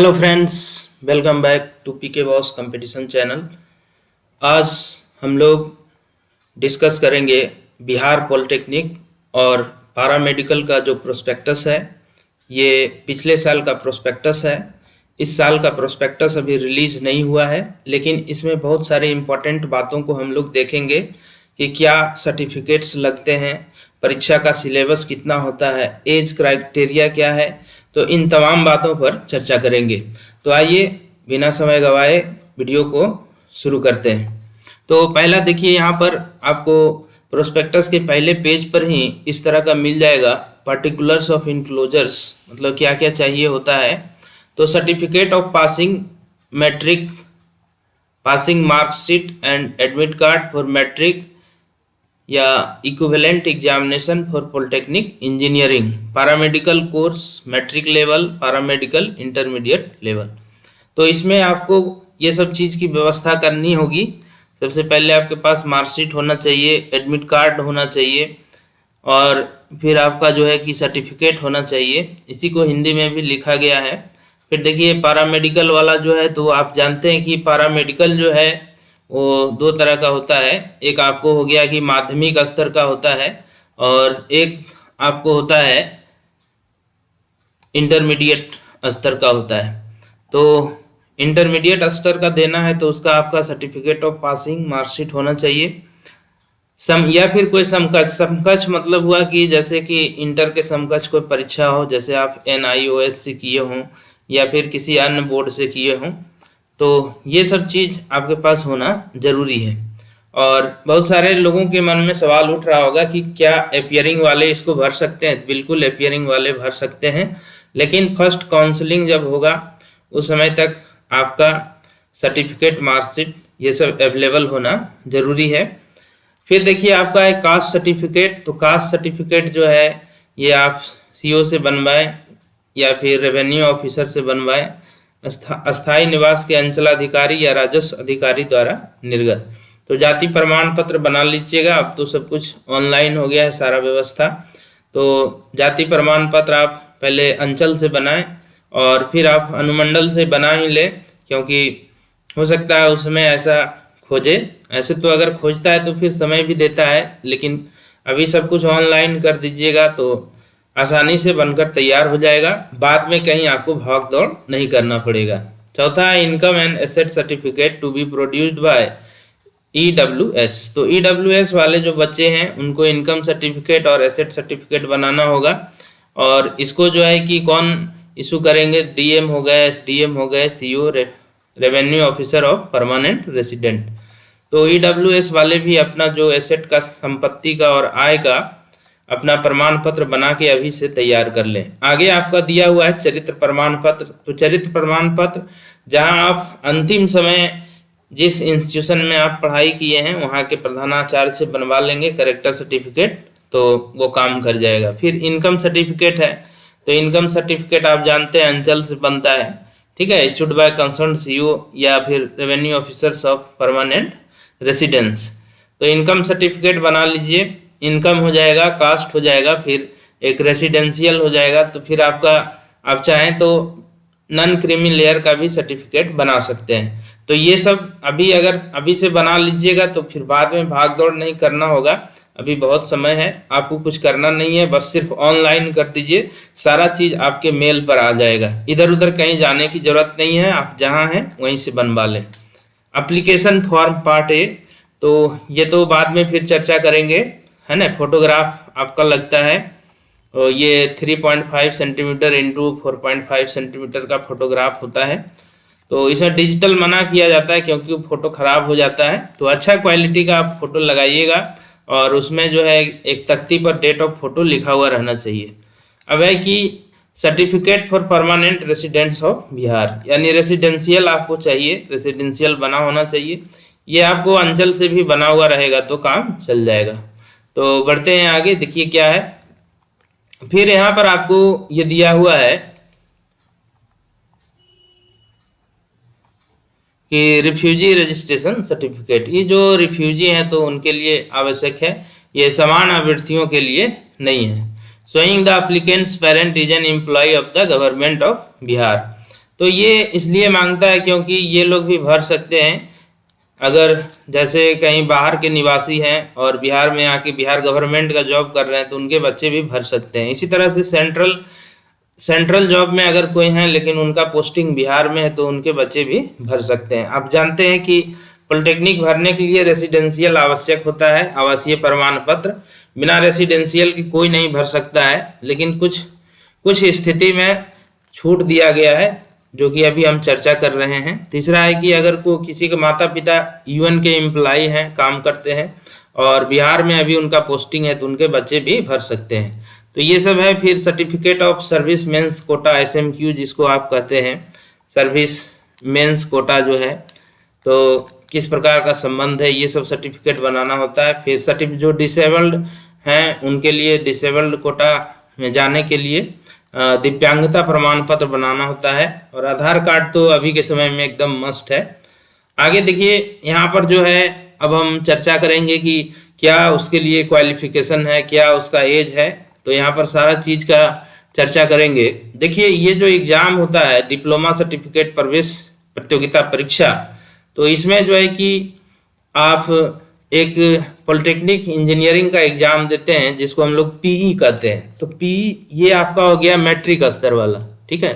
Hello friends, welcome back to PK boss competition channel. आज हम लोग डिस्कस करेंगे बिहार पॉलिटेक्निक और पैरामेडिकल का जो प्रोस्पेक्टस है। ये पिछले साल का प्रोस्पेक्टस है। इस साल का प्रोस्पेक्टस अभी रिलीज नहीं हुआ है, लेकिन इसमें बहुत सारे इम्पोर्टेंट बातों को हम लोग देखेंगे कि क्या सर्टिफिकेट्स लगते हैं, परीक्षा का सिलेबस कितना होता है, एज क्राइटेरिया क्या है। तो इन तमाम बातों पर चर्चा करेंगे। तो आइए बिना समय गवाए वीडियो को शुरू करते हैं। तो पहला देखिए, यहाँ पर आपको प्रोस्पेक्टस के पहले पेज पर ही इस तरह का मिल जाएगा पर्टिकुलर्स ऑफ इनक्लोजर्स, मतलब क्या क्या चाहिए होता है। तो certificate of passing matric, passing marksheet and admit card for matric या equivalent examination for polytechnic engineering, paramedical course matric level, paramedical intermediate level. तो इसमें आपको ये सब चीज़ की व्यवस्था करनी होगी। सबसे पहले आपके पास मार्कशीट होना चाहिए, एडमिट कार्ड होना चाहिए और फिर आपका जो है कि सर्टिफिकेट होना चाहिए। इसी को हिंदी में भी लिखा गया है। फिर देखिए पैरामेडिकल वाला जो है, तो आप जानते हैं कि पैरामेडिकल जो है वो दो तरह का होता है। एक आपको हो गया कि माध्यमिक स्तर का होता है और एक आपको होता है इंटरमीडिएट स्तर का होता है। तो इंटरमीडिएट स्तर का देना है तो उसका आपका सर्टिफिकेट ऑफ पासिंग मार्कशीट होना चाहिए। या फिर कोई समकक्ष मतलब हुआ कि जैसे कि इंटर के समकक्ष कोई परीक्षा हो, जैसे आप NIOS से किए हों या फिर किसी अन्य बोर्ड से किए हों, तो ये सब चीज़ आपके पास होना जरूरी है। और बहुत सारे लोगों के मन में सवाल उठ रहा होगा कि क्या अपियरिंग वाले इसको भर सकते हैं। बिल्कुल अपियरिंग वाले भर सकते हैं, लेकिन फर्स्ट काउंसलिंग जब होगा उस समय तक आपका सर्टिफिकेट, मार्कशीट ये सब अवेलेबल होना जरूरी है। फिर देखिए आपका एक कास्ट सर्टिफिकेट। तो कास्ट सर्टिफिकेट जो है ये आप CO से बनवाएं या फिर रेवेन्यू ऑफिसर से बनवाएं, अस्थायी निवास के अंचलाधिकारी या राजस्व अधिकारी द्वारा निर्गत। तो जाति प्रमाण पत्र बना लीजिएगा। अब तो सब कुछ ऑनलाइन हो गया है सारा व्यवस्था। तो जाति प्रमाण पत्र आप पहले अंचल से बनाएं और फिर आप अनुमंडल से बना ही लें, क्योंकि हो सकता है उसमें ऐसा खोजे। ऐसे तो अगर खोजता है तो फिर समय भी देता है, लेकिन अभी सब कुछ ऑनलाइन कर दीजिएगा तो आसानी से बनकर तैयार हो जाएगा। बाद में कहीं आपको भाग दौड़ नहीं करना पड़ेगा। चौथा है income and asset certificate to be produced by EWS। तो EWS वाले जो बच्चे हैं उनको इनकम सर्टिफिकेट और एसेट सर्टिफिकेट बनाना होगा। और इसको जो है कि कौन इशू करेंगे, DM हो गए, SDM हो गए, CO revenue officer of permanent resident. तो EWS वाले भी अपना जो एसेट का, संपत्ति का और आय का अपना प्रमाण पत्र बना के अभी से तैयार कर लें। आगे आपका दिया हुआ है चरित्र प्रमाण पत्र। तो चरित्र प्रमाण पत्र जहां आप अंतिम समय जिस इंस्टीट्यूशन में आप पढ़ाई किए हैं वहां के प्रधानाचार्य से बनवा लेंगे कैरेक्टर सर्टिफिकेट, तो वो काम कर जाएगा। फिर इनकम सर्टिफिकेट है। तो इनकम सर्टिफिकेट आप जानते हैं अंचल से बनता है, ठीक है, इशूड बाय कंसर्न CO या फिर revenue officers of permanent residence. तो इनकम सर्टिफिकेट बना लीजिए। इनकम हो जाएगा, कास्ट हो जाएगा, फिर एक रेसिडेंशियल हो जाएगा। तो फिर आपका, आप चाहें तो नॉन क्रीमी लेयर का भी सर्टिफिकेट बना सकते हैं। तो ये सब अभी अगर अभी से बना लीजिएगा तो फिर बाद में भाग दौड़ नहीं करना होगा। अभी बहुत समय है, आपको कुछ करना नहीं है, बस सिर्फ ऑनलाइन कर दीजिए, सारा चीज आपके मेल पर आ जाएगा। इधर उधर कहीं जाने की जरूरत नहीं है, आप जहां हैं वहीं से बनवा लें। एप्लीकेशन फॉर्म पार्ट A, तो ये तो बाद में फिर चर्चा करेंगे, है ना। फोटोग्राफ आपका लगता है, और ये 3.5 सेंटीमीटर इंटू 4.5 सेंटीमीटर का फोटोग्राफ होता है। तो इसमें डिजिटल मना किया जाता है क्योंकि फोटो खराब हो जाता है। तो अच्छा क्वालिटी का आप फोटो लगाइएगा और उसमें जो है एक तख्ती पर डेट ऑफ फोटो लिखा हुआ रहना चाहिए। अब है कि certificate for permanent residents of Bihar, यानी रेसिडेंशियल आपको चाहिए, रेसिडेंशियल बना होना चाहिए। ये आपको अंचल से भी बना हुआ रहेगा तो काम चल जाएगा। तो बढ़ते हैं आगे, देखिए क्या है। फिर यहाँ पर आपको ये दिया हुआ है कि रिफ्यूजी रजिस्ट्रेशन सर्टिफिकेट। ये जो रिफ्यूजी हैं तो उनके लिए आवश्यक है, ये समान अभ्यर्थियों के लिए नहीं है। Showing the applicant's parent is an employee of the government of Bihar. तो ये इसलिए मांगता है क्योंकि ये लोग भी भर सकते हैं, अगर जैसे कहीं बाहर के निवासी हैं और बिहार में आके बिहार गवर्नमेंट का जॉब कर रहे हैं तो उनके बच्चे भी भर सकते हैं। इसी तरह से सेंट्रल जॉब में अगर कोई हैं लेकिन उनका पोस्टिंग बिहार में है तो उनके बच्चे भी भर सकते हैं। आप जानते हैं कि पॉलिटेक्निक भरने के लिए रेसिडेंशियल आवश्यक होता है, आवासीय प्रमाण पत्र। बिना रेसिडेंशियल की कोई नहीं भर सकता है, लेकिन कुछ स्थिति में छूट दिया गया है जो कि अभी हम चर्चा कर रहे हैं। तीसरा है कि अगर को किसी के माता पिता यूएन के एम्प्लॉय हैं, काम करते हैं और बिहार में अभी उनका पोस्टिंग है तो उनके बच्चे भी भर सकते हैं। तो ये सब है। फिर certificate of service men's quota SMQ जिसको आप कहते हैं, सर्विस मेंस कोटा जो है, तो किस प्रकार का संबंध है, ये सब सर्टिफिकेट बनाना होता है। फिर जो डिसेबल्ड हैं उनके लिए डिसेबल्ड कोटा में जाने के लिए दिव्यांगता प्रमाण पत्र बनाना होता है, और आधार कार्ड तो अभी के समय में एकदम मस्ट है। आगे देखिए यहाँ पर जो है अब हम चर्चा करेंगे कि क्या उसके लिए क्वालिफिकेशन है, क्या उसका एज है, तो यहाँ पर सारा चीज का चर्चा करेंगे। देखिए ये जो एग्जाम होता है डिप्लोमा सर्टिफिकेट प्रवेश प्रतियोगिता परीक्षा, तो इसमें जो है कि आप एक पॉलिटेक्निक इंजीनियरिंग का एग्जाम देते हैं जिसको हम लोग PE कहते हैं। तो PE ये आपका हो गया मैट्रिक स्तर वाला, ठीक है।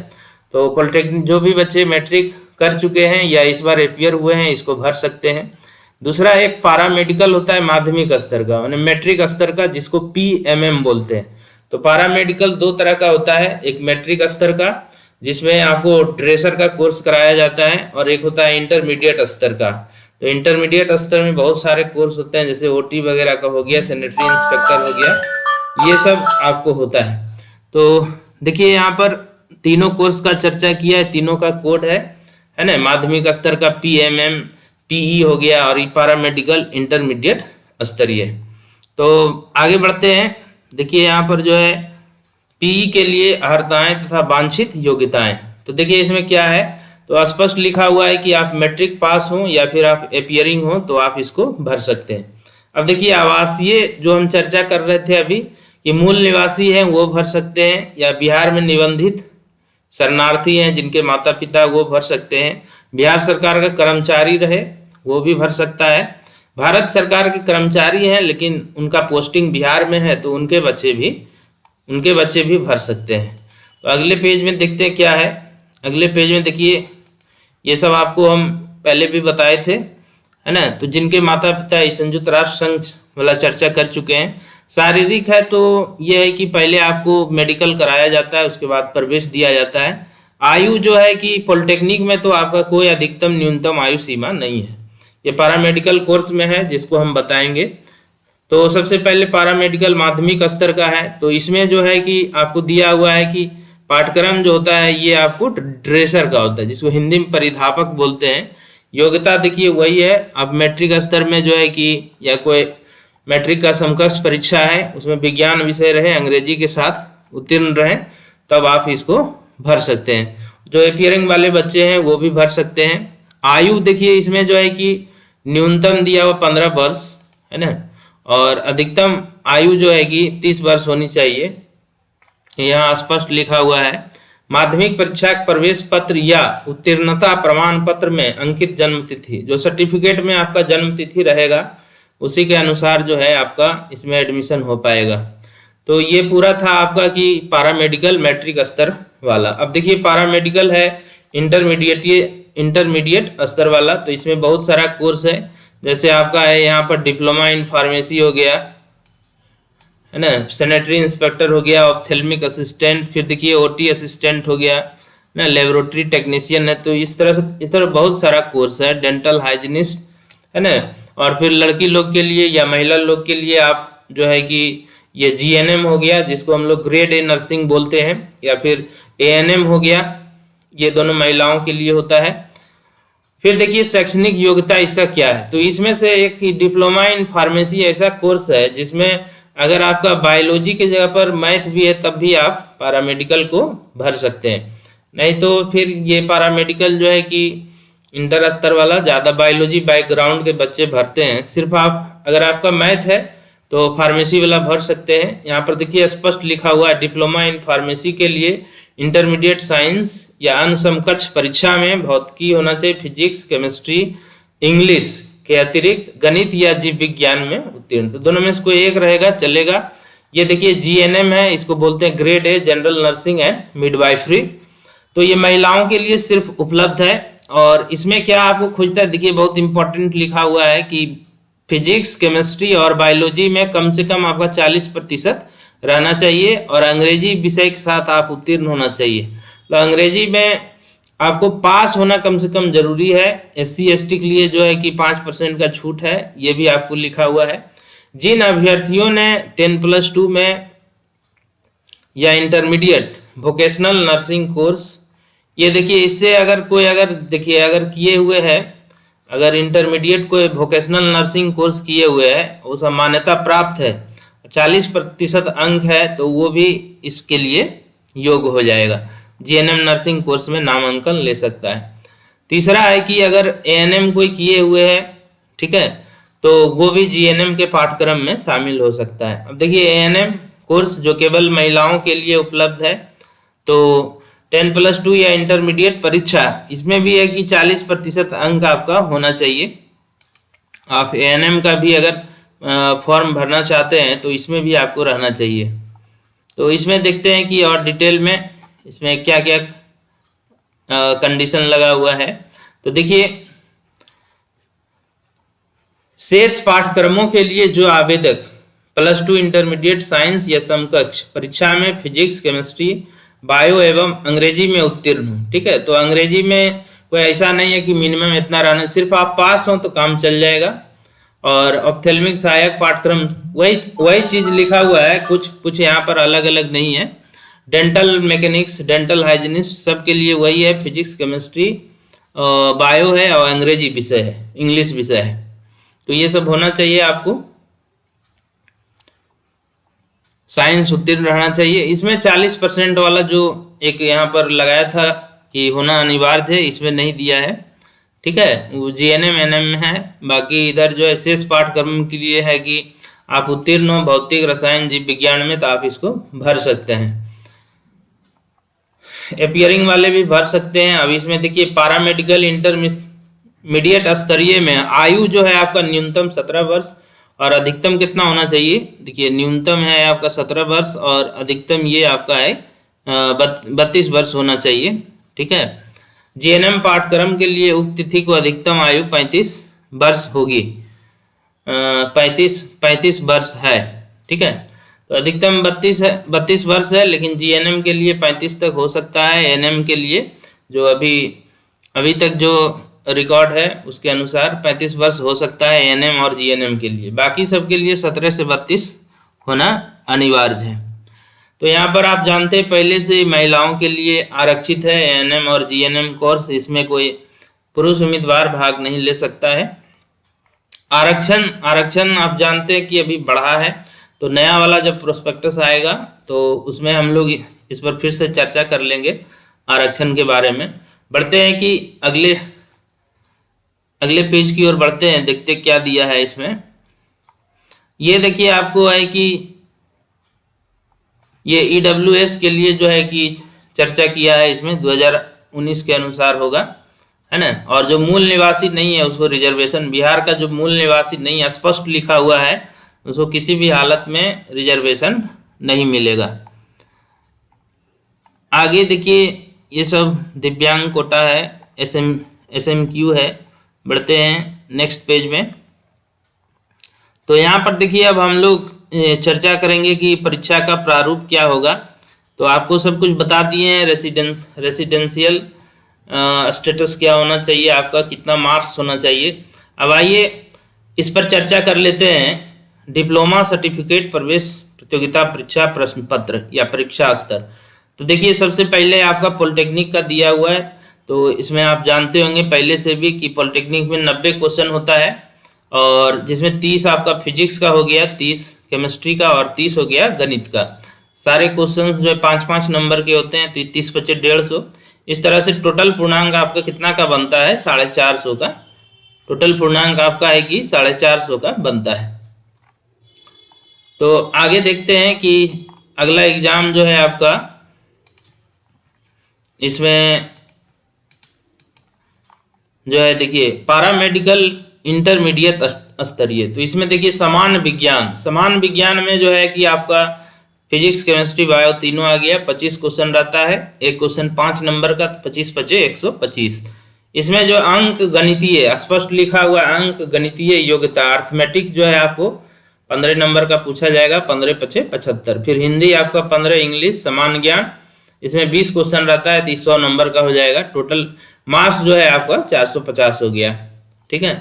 तो पॉलिटेक्निक जो भी बच्चे मैट्रिक कर चुके हैं या इस बार अपियर हुए हैं इसको भर सकते हैं। दूसरा एक पारा मेडिकल होता है माध्यमिक स्तर का, यानी मैट्रिक स्तर का, जिसको PMM बोलते हैं। तो पारा मेडिकल दो तरह का होता है, एक मैट्रिक स्तर का जिसमें आपको ड्रेसर का कोर्स कराया जाता है, और एक होता है इंटरमीडिएट स्तर का। तो इंटरमीडिएट स्तर में बहुत सारे कोर्स होते हैं, जैसे OT वगैरह का हो गया, सैनिटरी इंस्पेक्टर हो गया, ये सब आपको होता है। तो देखिए यहाँ पर तीनों कोर्स का चर्चा किया है, तीनों का कोड है ना। माध्यमिक स्तर का PMM PE हो गया, और पारा मेडिकल इंटरमीडिएट स्तरीय। तो आगे बढ़ते हैं। देखिए यहाँ पर जो है PE के लिए अर्हताएं तथा वांछित योग्यताएं, तो देखिए इसमें क्या है, तो स्पष्ट लिखा हुआ है कि आप मैट्रिक पास हो या फिर आप अपियरिंग हो तो आप इसको भर सकते हैं। अब देखिए आवासीय जो हम चर्चा कर रहे थे अभी, कि मूल निवासी हैं वो भर सकते हैं, या बिहार में निबंधित शरणार्थी हैं जिनके माता पिता वो भर सकते हैं। बिहार सरकार का कर्मचारी रहे वो भी भर सकता है। भारत सरकार के कर्मचारी हैं लेकिन उनका पोस्टिंग बिहार में है तो उनके बच्चे भी भर सकते हैं। तो अगले पेज में देखते हैं क्या है। अगले पेज में देखिए ये सब आपको हम पहले भी बताए थे, है ना। तो जिनके माता पिता इस संयुक्त राष्ट्र संघ वाला चर्चा कर चुके हैं। शारीरिक है तो ये है कि पहले आपको मेडिकल कराया जाता है, उसके बाद प्रवेश दिया जाता है। आयु जो है कि पॉलिटेक्निक में तो आपका कोई अधिकतम न्यूनतम आयु सीमा नहीं है, ये पैरामेडिकल कोर्स में है जिसको हम बताएंगे। तो सबसे पहले पैरामेडिकल माध्यमिक स्तर का है, तो इसमें जो है कि आपको दिया हुआ है कि पाठ्यक्रम जो होता है ये आपको ड्रेसर का होता है, जिसको हिंदी में परिधापक बोलते हैं। योग्यता देखिए वही है, अब मैट्रिक स्तर में जो है कि या कोई मैट्रिक का समकक्ष परीक्षा है, उसमें विज्ञान विषय रहे, अंग्रेजी के साथ उत्तीर्ण रहे, तब आप इसको भर सकते हैं। जो अपियरिंग वाले बच्चे हैं वो भी भर सकते हैं। आयु देखिए इसमें जो है कि न्यूनतम दिया हुआ 15 वर्ष है ना, और अधिकतम आयु जो है कि 30 वर्ष होनी चाहिए, यहाँ स्पष्ट लिखा हुआ है। माध्यमिक परीक्षा प्रवेश पत्र या उत्तीर्णता प्रमाण पत्र में अंकित जन्म तिथि, जो सर्टिफिकेट में आपका जन्म तिथि रहेगा उसी के अनुसार जो है आपका इसमें एडमिशन हो पाएगा। तो ये पूरा था आपका कि पैरामेडिकल मैट्रिक स्तर वाला। अब देखिए पैरामेडिकल है इंटरमीडिएट स्तर वाला, तो इसमें बहुत सारा कोर्स है। जैसे आपका है यहाँ पर डिप्लोमा इन फार्मेसी हो गया, है ना, सैनिटरी इंस्पेक्टर हो गया, ऑप्थेल्मिक असिस्टेंट, फिर देखिए OT असिस्टेंट हो गया ना, लेबोरेटरी टेक्नीशियन है। तो इस तरह बहुत सारा कोर्स है। डेंटल हाइजीनिस्ट है ना, और फिर लड़की लोग के लिए या महिला लोग के लिए आप जो है कि ये GNM हो गया, जिसको हम लोग ग्रेड A नर्सिंग बोलते हैं, या फिर ANM हो गया, ये दोनों महिलाओं के लिए होता है। फिर देखिए शैक्षणिक योग्यता इसका क्या है, तो इसमें से एक डिप्लोमा इन फार्मेसी ऐसा कोर्स है जिसमें अगर आपका बायोलॉजी की जगह पर मैथ भी है तब भी आप पैरामेडिकल को भर सकते हैं। नहीं तो फिर ये पैरामेडिकल जो है कि इंटर स्तर वाला ज़्यादा बायोलॉजी बैकग्राउंड के बच्चे भरते हैं। सिर्फ आप अगर आपका मैथ है तो फार्मेसी वाला भर सकते हैं। यहाँ पर देखिए स्पष्ट लिखा हुआ है डिप्लोमा इन फार्मेसी के लिए इंटरमीडिएट साइंस या अनुसमकक्ष परीक्षा में भौतिकी होना चाहिए, फिजिक्स, केमिस्ट्री, इंग्लिश के अतिरिक्त गणित या जीव विज्ञान में उत्तीर्ण। तो दोनों में से कोई एक रहेगा चलेगा। ये देखिए जीएनएम है, इसको बोलते हैं grade a general nursing and midwifery. तो ये महिलाओं के लिए सिर्फ उपलब्ध है। और इसमें क्या आपको खोजता है, देखिए बहुत इंपॉर्टेंट लिखा हुआ है कि फिजिक्स, केमिस्ट्री और बायोलॉजी में कम से कम आपका 40% रहना चाहिए और अंग्रेजी विषय के साथ आप उत्तीर्ण होना चाहिए। तो अंग्रेजी में आपको पास होना कम से कम जरूरी है। SC ST के लिए जो है कि 5% का छूट है, ये भी आपको लिखा हुआ है। जिन अभ्यर्थियों ने 10+2 में या इंटरमीडिएट वोकेशनल नर्सिंग कोर्स, ये देखिए इससे अगर कोई देखिए अगर किए हुए है, अगर इंटरमीडिएट कोई वोकेशनल नर्सिंग कोर्स किए हुए है, उसका मान्यता प्राप्त है, 40% अंक है, तो वो भी इसके लिए योग्य हो जाएगा, जीएनएम नर्सिंग कोर्स में नामांकन ले सकता है। तीसरा है कि अगर एएनएम कोई किए हुए है, ठीक है, तो वो भी जीएनएम के पाठ्यक्रम में शामिल हो सकता है। अब देखिए एएनएम कोर्स जो केवल महिलाओं के लिए उपलब्ध है, तो 10+2 या इंटरमीडिएट परीक्षा, इसमें भी है कि 40% अंक आपका होना चाहिए। आप एएनएम का भी अगर फॉर्म भरना चाहते हैं तो इसमें भी आपको रहना चाहिए। तो इसमें देखते हैं कि और डिटेल में इसमें क्या क्या कंडीशन लगा हुआ है। तो देखिए शेष पाठ्यक्रमों के लिए जो आवेदक +2 इंटरमीडिएट साइंस या समकक्ष परीक्षा में फिजिक्स, केमिस्ट्री, बायो एवं अंग्रेजी में उत्तीर्ण हो, ठीक है, तो अंग्रेजी में कोई ऐसा नहीं है कि मिनिमम इतना रहना, सिर्फ आप पास हो तो काम चल जाएगा। और ऑप्थेल्मिक सहायक पाठ्यक्रम वही चीज लिखा हुआ है, कुछ यहाँ पर अलग अलग नहीं है। डेंटल मैकेनिक्स, डेंटल हाइजीनिस्ट सबके लिए वही है, फिजिक्स, केमिस्ट्री, बायो है और अंग्रेजी विषय है, इंग्लिश विषय है। तो ये सब होना चाहिए आपको। साइंस उत्तीर्ण रहना चाहिए। इसमें 40% वाला जो एक यहाँ पर लगाया था कि होना अनिवार्य है, इसमें नहीं दिया है, ठीक है, वो जीएनएम एनएम में है। बाकी इधर जो है शेष पाठ्यक्रम के लिए है कि आप उत्तीर्ण हो भौतिक, रसायन, जीव विज्ञान में, तो आप इसको भर सकते हैं। एपियरिंग वाले भी भर सकते हैं। अब इसमें देखिए पैरामेडिकल इंटरमीडिएट स्तरीय में आयु जो है आपका न्यूनतम 17 वर्ष और अधिकतम कितना होना चाहिए, देखिए न्यूनतम है आपका 17 वर्ष और अधिकतम ये आपका है 32 वर्ष होना चाहिए, ठीक है। जीएनएम पाठ्यक्रम के लिए उक्त तिथि को अधिकतम आयु 35 वर्ष होगी, 35 वर्ष है, ठीक है। तो अधिकतम 32 वर्ष है, लेकिन जीएनएम के लिए 35 तक हो सकता है। एएनएम के लिए जो अभी तक जो रिकॉर्ड है उसके अनुसार 35 वर्ष हो सकता है एएनएम और जीएनएम के लिए। बाकी सब के लिए 17 से 32 होना अनिवार्य है। तो यहाँ पर आप जानते हैं पहले से महिलाओं के लिए आरक्षित है एएनएम और जीएनएम कोर्स, इसमें कोई पुरुष उम्मीदवार भाग नहीं ले सकता है। आरक्षण आप जानते हैं कि अभी बढ़ा है, तो नया वाला जब प्रोस्पेक्टस आएगा तो उसमें हम लोग इस पर फिर से चर्चा कर लेंगे आरक्षण के बारे में। बढ़ते हैं कि अगले पेज की ओर बढ़ते हैं, देखते क्या दिया है इसमें। ये देखिए आपको है कि ये ईडब्ल्यूएस के लिए जो है कि चर्चा किया है, इसमें 2019 के अनुसार होगा, है ना। और जो मूल निवासी नहीं है उसको रिजर्वेशन, बिहार का जो मूल निवासी नहीं है, स्पष्ट लिखा हुआ है, उसको किसी भी हालत में रिजर्वेशन नहीं मिलेगा। आगे देखिए ये सब दिव्यांग कोटा है, SMQ है। बढ़ते हैं नेक्स्ट पेज में। तो यहाँ पर देखिए अब हम लोग चर्चा करेंगे कि परीक्षा का प्रारूप क्या होगा। तो आपको सब कुछ बता दिए हैं, रेसिडेंशियल स्टेटस क्या होना चाहिए, आपका कितना मार्क्स होना चाहिए। अब आइए इस पर चर्चा कर लेते हैं। डिप्लोमा सर्टिफिकेट प्रवेश प्रतियोगिता परीक्षा प्रश्न पत्र या परीक्षा स्तर। तो देखिए सबसे पहले आपका पॉलिटेक्निक का दिया हुआ है, तो इसमें आप जानते होंगे पहले से भी कि पॉलिटेक्निक में 90 क्वेश्चन होता है, और जिसमें 30 आपका फिजिक्स का हो गया, 30 केमिस्ट्री का और 30 हो गया गणित का। सारे क्वेश्चन जो है 5-5 नंबर के होते हैं, तो 30 बचे 150। इस तरह से टोटल पूर्णांक आपका कितना का बनता है, 450 का। टोटल पूर्णांक आपका है कि 450 का बनता है। तो आगे देखते हैं कि अगला एग्जाम जो है आपका इसमें जो है देखिए पारामेडिकल इंटरमीडिएट स्तरीय, तो इसमें देखिए समान विज्ञान में जो है कि आपका फिजिक्स केमिस्ट्री बायो तीनों आ गया। 25 क्वेश्चन रहता है, एक क्वेश्चन 5 नंबर का, 25 पचे 125। इसमें जो अंक गणितीय स्पष्ट लिखा हुआ अंक गणितीय योग्यता अर्थमेटिक जो है आपको 15 नंबर का पूछा जाएगा, 15 पचे 75। फिर हिंदी आपका 15, इंग्लिश समान ज्ञान, इसमें 20 क्वेश्चन रहता है तो 100 नंबर का हो जाएगा। टोटल मार्क्स जो है आपका 450 हो गया। ठीक है,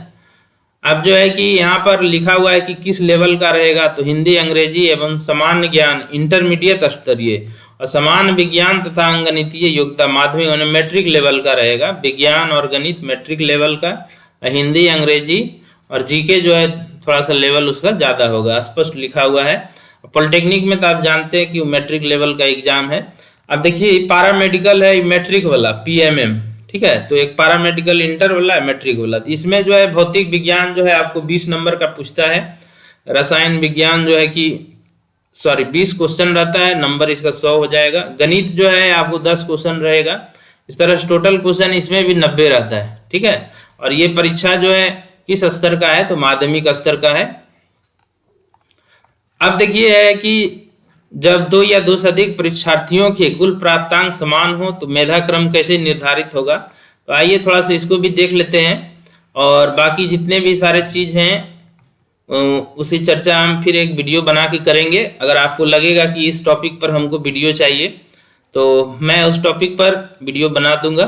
अब जो है कि यहाँ पर लिखा हुआ है कि किस लेवल का रहेगा, तो हिंदी अंग्रेजी एवं सामान्य ज्ञान इंटरमीडिएट स्तरीय, और समान विज्ञान तथा अंगगणितीय योग्यता माध्यमिक और मैट्रिक लेवल का रहेगा। विज्ञान और गणित मैट्रिक लेवल का, हिंदी अंग्रेजी और जीके जो है थोड़ा सा लेवल उसका ज्यादा होगा, स्पष्ट लिखा हुआ है। पॉलिटेक्निक में तो आप जानते हैं कि मैट्रिक लेवल का एग्जाम है। अब देखिए पैरामेडिकल है मैट्रिक वाला पीएमएम, ठीक है, तो एक पैरामेडिकल इंटर वाला है मैट्रिक वाला। तो इसमें जो है भौतिक विज्ञान जो है आपको 20 नंबर का पूछता है, रसायन विज्ञान जो है कि 20 क्वेश्चन रहता है, नंबर इसका 100 हो जाएगा। गणित जो है आपको 10 क्वेश्चन रहेगा। इस तरह से टोटल क्वेश्चन इसमें भी 90 रहता है। ठीक है, और ये परीक्षा जो है किस स्तर का है, तो माध्यमिक स्तर का है। अब देखिए है कि जब 2 या 2 से अधिक परीक्षार्थियों के कुल प्राप्तांक समान हो तो मेधा क्रम कैसे निर्धारित होगा। तो आइए थोड़ा सा इसको भी देख लेते हैं, और बाकी जितने भी सारे चीज हैं उसी चर्चा हम फिर एक वीडियो बना के करेंगे। अगर आपको लगेगा कि इस टॉपिक पर हमको वीडियो चाहिए तो मैं उस टॉपिक पर वीडियो बना दूंगा,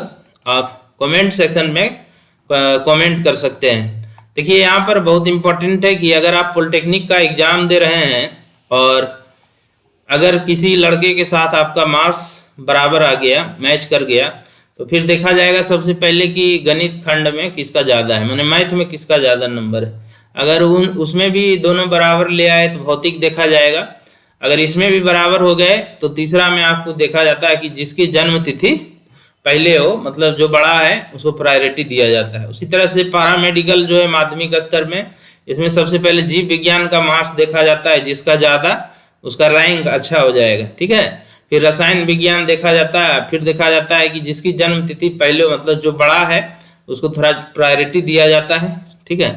आप कमेंट सेक्शन में कमेंट कर सकते हैं। देखिए यहाँ पर बहुत इंपॉर्टेंट है कि अगर आप पॉलिटेक्निक का एग्जाम दे रहे हैं और अगर किसी लड़के के साथ आपका मार्क्स बराबर आ गया, मैच कर गया, तो फिर देखा जाएगा सबसे पहले कि गणित खंड में किसका ज़्यादा है, माने मैथ में किसका ज़्यादा नंबर है। अगर उसमें भी दोनों बराबर ले आए तो भौतिक देखा जाएगा। अगर इसमें भी बराबर हो गए तो तीसरा में आपको देखा जाता है कि जिसकी जन्म तिथि पहले हो, मतलब जो बड़ा है उसको प्रायोरिटी दिया जाता है। उसी तरह से पैरामेडिकल जो है माध्यमिक स्तर में, इसमें सबसे पहले जीव विज्ञान का मार्क्स देखा जाता है, जिसका ज़्यादा उसका रैंक अच्छा हो जाएगा। ठीक है, फिर रसायन विज्ञान देखा जाता है, फिर देखा जाता है कि जिसकी जन्म तिथि पहले मतलब जो बड़ा है उसको थोड़ा प्रायोरिटी दिया जाता है। ठीक है,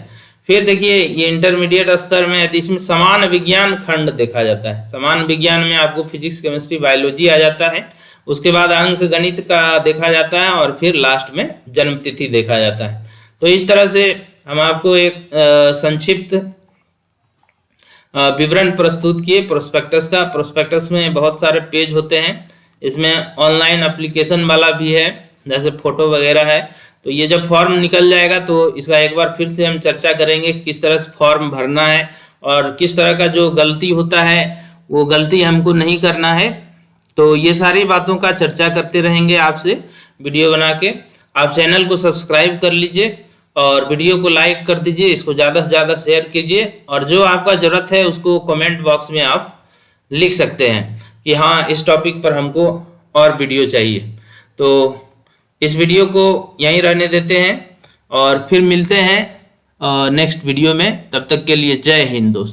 फिर देखिए ये इंटरमीडिएट स्तर में है तो इसमें समान विज्ञान खंड देखा जाता है। समान विज्ञान में आपको फिजिक्स केमिस्ट्री बायोलॉजी आ जाता है, उसके बाद अंक गणित का देखा जाता है, और फिर लास्ट में जन्म तिथि देखा जाता है। तो इस तरह से हम आपको एक संक्षिप्त विवरण प्रस्तुत किए प्रोस्पेक्टस का। प्रोस्पेक्टस में बहुत सारे पेज होते हैं, इसमें ऑनलाइन एप्लीकेशन वाला भी है, जैसे फोटो वगैरह है। तो ये जब फॉर्म निकल जाएगा तो इसका एक बार फिर से हम चर्चा करेंगे किस तरह से फॉर्म भरना है, और किस तरह का जो गलती होता है वो गलती हमको नहीं करना है। तो ये सारी बातों का चर्चा करते रहेंगे आपसे वीडियो बना के। आप चैनल को सब्सक्राइब कर लीजिए और वीडियो को लाइक कर दीजिए, इसको ज़्यादा से ज़्यादा शेयर कीजिए, और जो आपका ज़रूरत है उसको कमेंट बॉक्स में आप लिख सकते हैं कि हाँ इस टॉपिक पर हमको और वीडियो चाहिए। तो इस वीडियो को यहीं रहने देते हैं और फिर मिलते हैं नेक्स्ट वीडियो में। तब तक के लिए जय हिंद दोस्तों।